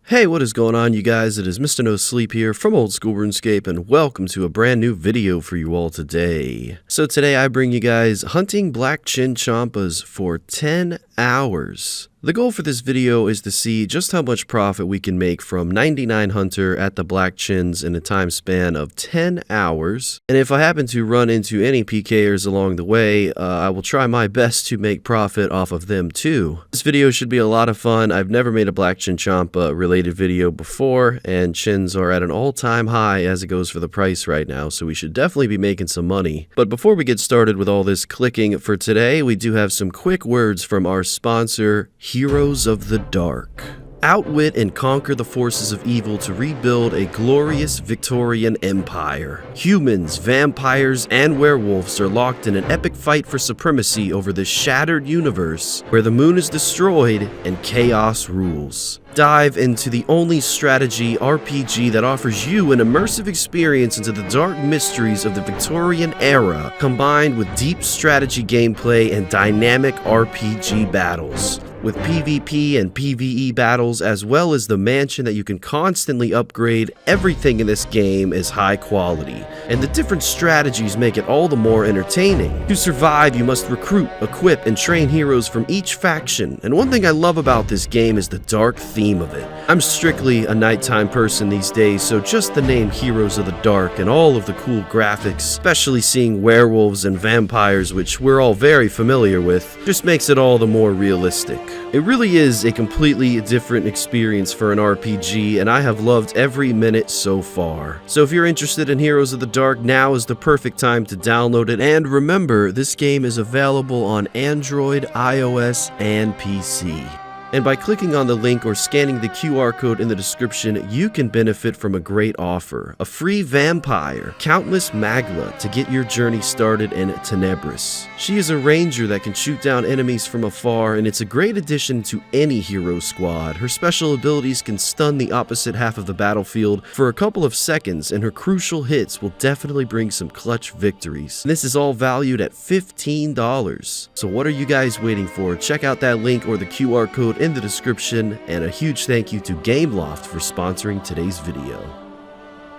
Hey, what is going on, you guys? It is Mr. No Sleep here from Old School RuneScape, and welcome to a brand new video for you all today. So today I bring you guys hunting black Chinchompas for 10 hours. The goal for this video is to see just how much profit we can make from 99 Hunter at the Black Chins in a time span of 10 hours. And if I happen to run into any PKers along the way, I will try my best to make profit off of them too. This video should be a lot of fun. I've never made a black Chinchompa related video before, and chins are at an all-time high as it goes for the price right now, so we should definitely be making some money. But before we get started with all this clicking for today, we do have some quick words from our sponsor, Heroes of the Dark. Outwit and conquer the forces of evil to rebuild a glorious Victorian empire. Humans, vampires, and werewolves are locked in an epic fight for supremacy over this shattered universe where the moon is destroyed and chaos rules. Dive into the only strategy RPG that offers you an immersive experience into the dark mysteries of the Victorian era, combined with deep strategy gameplay and dynamic RPG battles. With PvP and PvE battles, as well as the mansion that you can constantly upgrade, everything in this game is high quality, and the different strategies make it all the more entertaining. To survive, you must recruit, equip, and train heroes from each faction, and one thing I love about this game is the dark theme of it. I'm strictly a nighttime person these days, so just the name Heroes of the Dark and all of the cool graphics, especially seeing werewolves and vampires, which we're all very familiar with, just makes it all the more realistic. It really is a completely different experience for an RPG, and I have loved every minute so far. So if you're interested in Heroes of the Dark, now is the perfect time to download it, and remember, this game is available on Android, iOS, and PC. And by clicking on the link or scanning the QR code in the description, you can benefit from a great offer. A free vampire, Countless Magla, to get your journey started in Tenebris. She is a ranger that can shoot down enemies from afar, and it's a great addition to any hero squad. Her special abilities can stun the opposite half of the battlefield for a couple of seconds, and her crucial hits will definitely bring some clutch victories. And this is all valued at $15. So what are you guys waiting for? Check out that link or the QR code in the description, and a huge thank you to Gameloft for sponsoring today's video.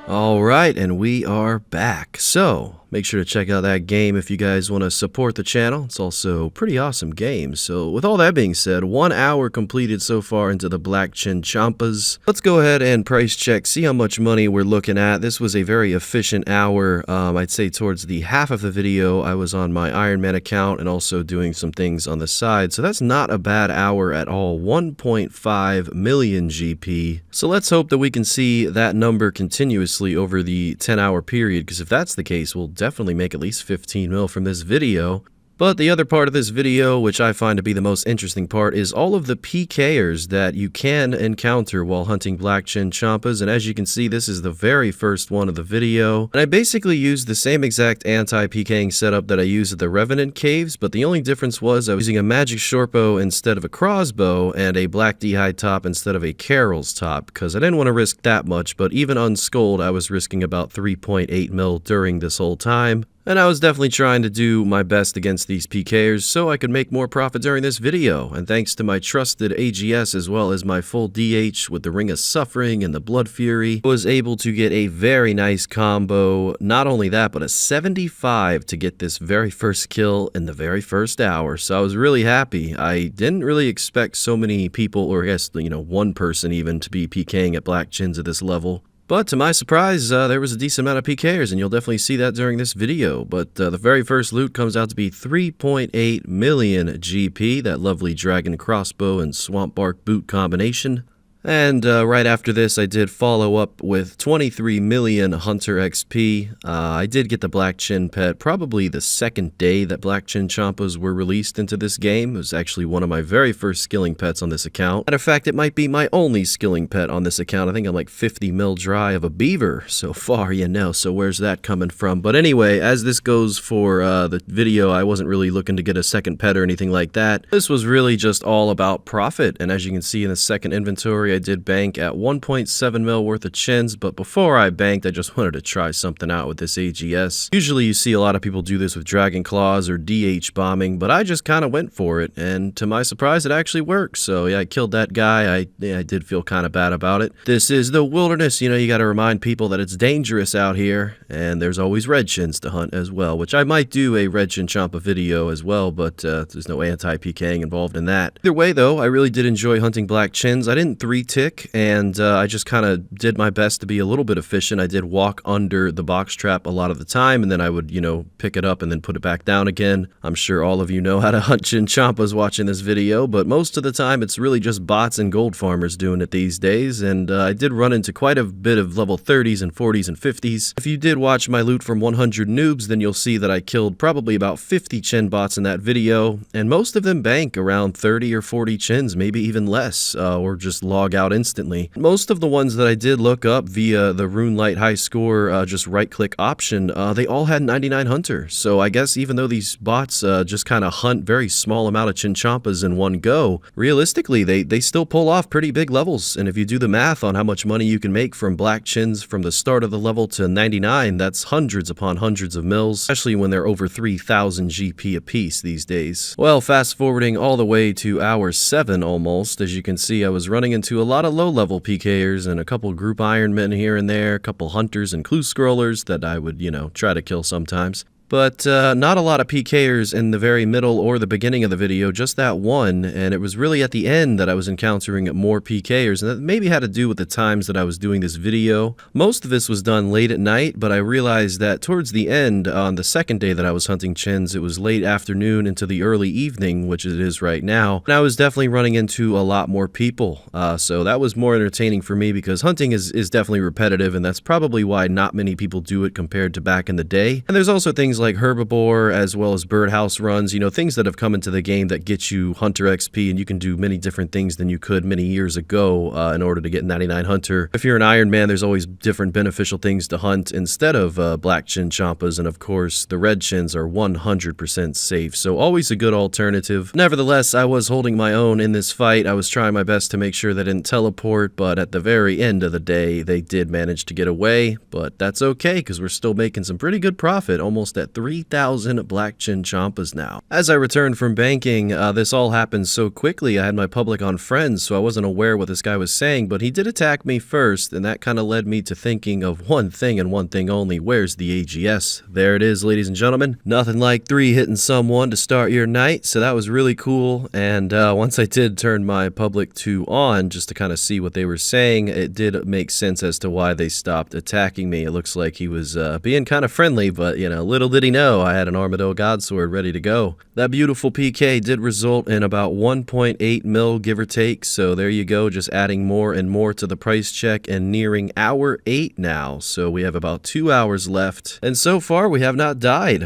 Alright, and we are back. So, make sure to check out that game if you guys want to support the channel. It's also a pretty awesome game. So, with all that being said, 1 hour completed so far into the Black Chinchompas. Let's go ahead and price check, see how much money we're looking at. This was a very efficient hour. I'd say towards the half of the video, I was on my Iron Man account and also doing some things on the side. So, that's not a bad hour at all. 1.5 million GP. So, let's hope that we can see that number continuously over the 10-hour period, because if that's the case, we'll definitely make at least 15 mil from this video. But the other part of this video, which I find to be the most interesting part, is all of the PKers that you can encounter while hunting black Chinchompas. And as you can see, this is the very first one of the video. And I basically used the same exact anti-PKing setup that I used at the Revenant Caves, but the only difference was I was using a magic shortbow instead of a crossbow and a black d'hide top instead of a Carol's top, because I didn't want to risk that much, but even unskulled, I was risking about 3.8 mil during this whole time. And I was definitely trying to do my best against these PKers so I could make more profit during this video. And thanks to my trusted AGS as well as my full DH with the Ring of Suffering and the Blood Fury, I was able to get a very nice combo. Not only that, but a 75 to get this very first kill in the very first hour. So I was really happy. I didn't really expect so many people, or I guess, one person even, to be PKing at black chins at this level. But to my surprise, there was a decent amount of PKers, and you'll definitely see that during this video. But the very first loot comes out to be 3.8 million GP, that lovely dragon crossbow and swamp bark boot combination. And right after this, I did follow up with 23 million Hunter XP. I did get the Black Chin pet probably the second day that Black Chinchompas were released into this game. It was actually one of my very first skilling pets on this account. Matter of fact, it might be my only skilling pet on this account. I think I'm like 50 mil dry of a beaver so far, so where's that coming from? But anyway, as this goes for the video, I wasn't really looking to get a second pet or anything like that. This was really just all about profit, and as you can see in the second inventory, I did bank at 1.7 mil worth of chins, but before I banked, I just wanted to try something out with this AGS. Usually you see a lot of people do this with Dragon Claws or DH bombing, but I just kind of went for it, and to my surprise, it actually worked. So yeah, I killed that guy. I did feel kind of bad about it. This is the wilderness, you know, you got to remind people that it's dangerous out here, and there's always red chins to hunt as well, which I might do a red Chinchompa video as well, but there's no anti-PKing involved in that. Either way though, I really did enjoy hunting black chins. I didn't 3-tick, and I just kind of did my best to be a little bit efficient. I did walk under the box trap a lot of the time, and then I would, you know, pick it up and then put it back down again. I'm sure all of you know how to hunt Chinchompas watching this video, but most of the time it's really just bots and gold farmers doing it these days, and I did run into quite a bit of level 30s and 40s and 50s. If you did watch my loot from 100 noobs, then you'll see that I killed probably about 50 chin bots in that video, and most of them bank around 30 or 40 chins, maybe even less, or just log out instantly. Most of the ones that I did look up via the RuneLite high score just right-click option, they all had 99 hunter. So I guess even though these bots just kind of hunt very small amount of Chinchompas in one go, realistically they still pull off pretty big levels. And if you do the math on how much money you can make from black chins from the start of the level to 99, that's hundreds upon hundreds of mils, especially when they're over 3,000 GP apiece these days. Well, fast forwarding all the way to hour 7 almost, as you can see, I was running into a lot of low-level PKers and a couple group Ironmen here and there, a couple hunters and clue scrollers that I would, you know, try to kill sometimes. But not a lot of PKers in the very middle or the beginning of the video, just that one, and it was really at the end that I was encountering more PKers, and that maybe had to do with the times that I was doing this video. Most of this was done late at night, but I realized that towards the end, on the second day that I was hunting chins, it was late afternoon into the early evening, which it is right now, and I was definitely running into a lot more people. So that was more entertaining for me because hunting is definitely repetitive, and that's probably why not many people do it compared to back in the day. And there's also things like herbivore as well as birdhouse runs, you know, things that have come into the game that get you hunter XP, and you can do many different things than you could many years ago in order to get 99 hunter. If you're an Iron Man, there's always different beneficial things to hunt instead of black Chinchompas, and of course the red chins are 100% safe, so always a good alternative. Nevertheless, I was holding my own in this fight. I was trying my best to make sure they didn't teleport, but at the very end of the day they did manage to get away, but that's okay because we're still making some pretty good profit, almost at 3,000 black Chinchompas now. As I returned from banking, this all happened so quickly. I had my public on friends, so I wasn't aware what this guy was saying, but he did attack me first, and that kind of led me to thinking of one thing and one thing only. Where's the AGS? There it is, ladies and gentlemen. Nothing like 3 hitting someone to start your night, so that was really cool. And once I did turn my public 2 on, just to kind of see what they were saying, it did make sense as to why they stopped attacking me. It looks like he was being kind of friendly, but you know, little did he know I had an Armadillo Godsword ready to go. That beautiful PK did result in about 1.8 mil give or take, so there you go, just adding more and more to the price check and nearing hour 8 now, so we have about 2 hours left, and so far we have not died.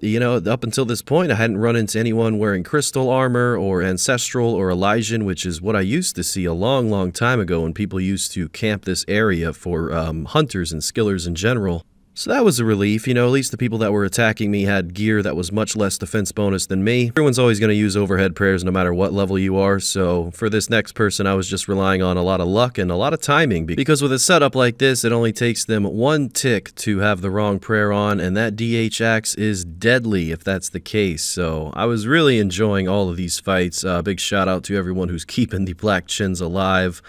You know, up until this point I hadn't run into anyone wearing crystal armor or ancestral or Elysian, which is what I used to see a long time ago when people used to camp this area for hunters and skillers in general. So that was a relief, you know, at least the people that were attacking me had gear that was much less defense bonus than me. Everyone's always going to use overhead prayers no matter what level you are, so for this next person I was just relying on a lot of luck and a lot of timing, because with a setup like this it only takes them 1 tick to have the wrong prayer on, and that DH axe is deadly if that's the case. So I was really enjoying all of these fights. Big shout out to everyone who's keeping the black chins alive,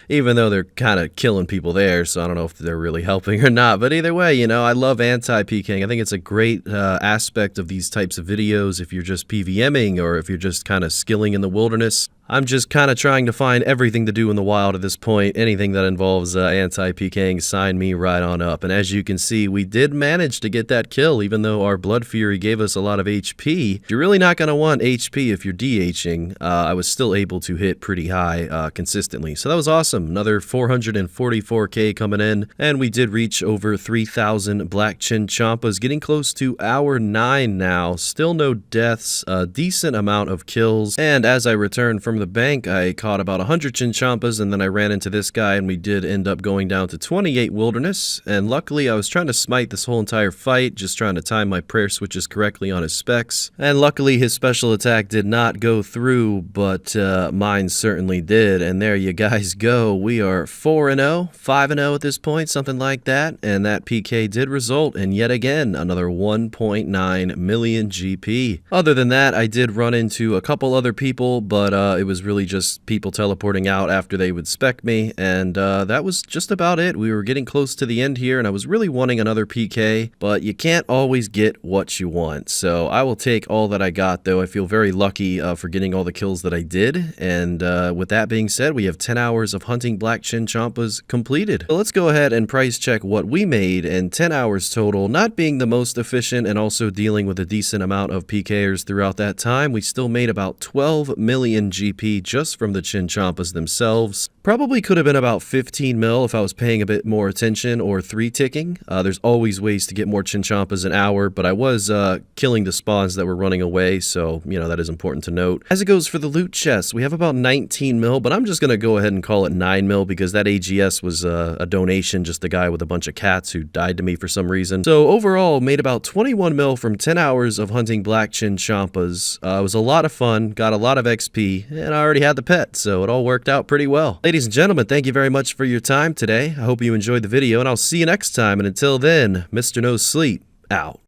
even though they're kind of killing people there, so I don't know if they're really helping or not. But either way, you know, I love anti-PKing. I think it's a great aspect of these types of videos if you're just PVMing or if you're just kind of skilling in the wilderness. I'm just kind of trying to find everything to do in the wild at this point. Anything that involves anti-PKing, sign me right on up. And as you can see, we did manage to get that kill, even though our Blood Fury gave us a lot of HP. You're really not going to want HP if you're DHing. I was still able to hit pretty high consistently. So that was awesome. Another 444k coming in. And we did reach over 3,000 black Chinchompas, getting close to hour 9 now. Still no deaths, a decent amount of kills. And as I return from the bank, I caught about 100 Chinchompas, and then I ran into this guy, and we did end up going down to 28 wilderness. And luckily, I was trying to smite this whole entire fight, just trying to time my prayer switches correctly on his specs. And luckily, his special attack did not go through, but mine certainly did. And there you guys go. We are 4-0, 5-0 at this point, something like that. And that PK did result in yet again another 1.9 million GP. Other than that, I did run into a couple other people, but it was really just people teleporting out after they would spec me, and that was just about it. We were getting close to the end here, and I was really wanting another PK, but you can't always get what you want. So I will take all that I got, though. I feel very lucky for getting all the kills that I did, and with that being said, we have 10 hours of hunting black Chinchompas completed. So let's go ahead and price check what we made in 10 hours total, not being the most efficient and also dealing with a decent amount of PKers throughout that time. We still made about 12 million GP just from the Chinchompas themselves. Probably could have been about 15 mil if I was paying a bit more attention or 3-ticking. There's always ways to get more Chinchompas an hour, but I was killing the spawns that were running away, so, you know, that is important to note. As it goes for the loot chests, we have about 19 mil, but I'm just going to go ahead and call it 9 mil because that AGS was a donation, just a guy with a bunch of cats who died to me for some reason. So overall, made about 21 mil from 10 hours of hunting black Chinchompas. It was a lot of fun, got a lot of XP, and I already had the pet, so it all worked out pretty well. Ladies and gentlemen, thank you very much for your time today. I hope you enjoyed the video, and I'll see you next time. And until then, Mr. No Sleep, out.